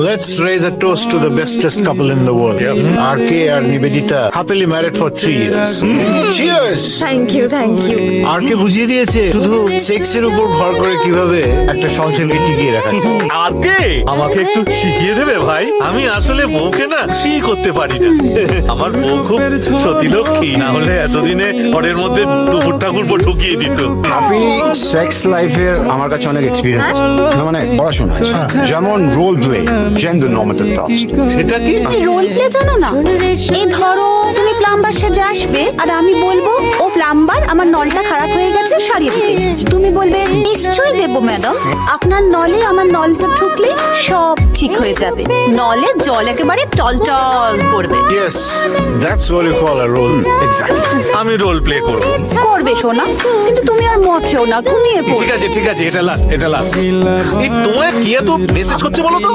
Let's raise a toast to the bestest couple in the world. RK and Nivedita, happily married for 3 years. Cheers! Thank you thank you. RK বুঝিয়ে দিয়েছে শুধু সেক্সের উপর ভর করে কিভাবে একটা সংসারকে টিকিয়ে রাখা যায়। আর কে আমাকে একটু শিখিয়ে দেবে ভাই? আমি আসলে বউকে না খুশি করতে পারি না। আমার বউ খুব সতীলক্ষ্মী, না হলে এতদিনে ঘরের মধ্যে দুপুর ঠাকুর ঢুকিয়ে দিত। হ্যাপি সেক্স লাইফের আমার কাছে অনেক এক্সপিরিয়েন্স, মানে পড়াশোনা আছে। যেমন role play, gender normative task. সেটা কি? তুমি রোল প্লে জানো না? এই ধরো তুমি প্লাম্বার সেজে আসবে আর আমি বলবো ও প্লাম্বার, আমার নলটা খারাপ হয়ে গেছে, সারিয়ে দিতে এসেছি। তুমি বলবে নিশ্চয়ই দেবো ম্যাডাম, আপনার নলে আমার নলটা ঢুকলে সব ঠিক হয়ে যাবে। নলে জল একেবারে টলটল করবে। Yes, that's what you call a role. Exactly. আমি রোল প্লে করবো। করবে সোনা, কিন্তু তুমি আর মদ খেও না, ঘুমিয়ে পড়ো। ঠিক আছে, এটা লাস্ট। এই তোমায় কি এত মেসেজ করছে বলো তো?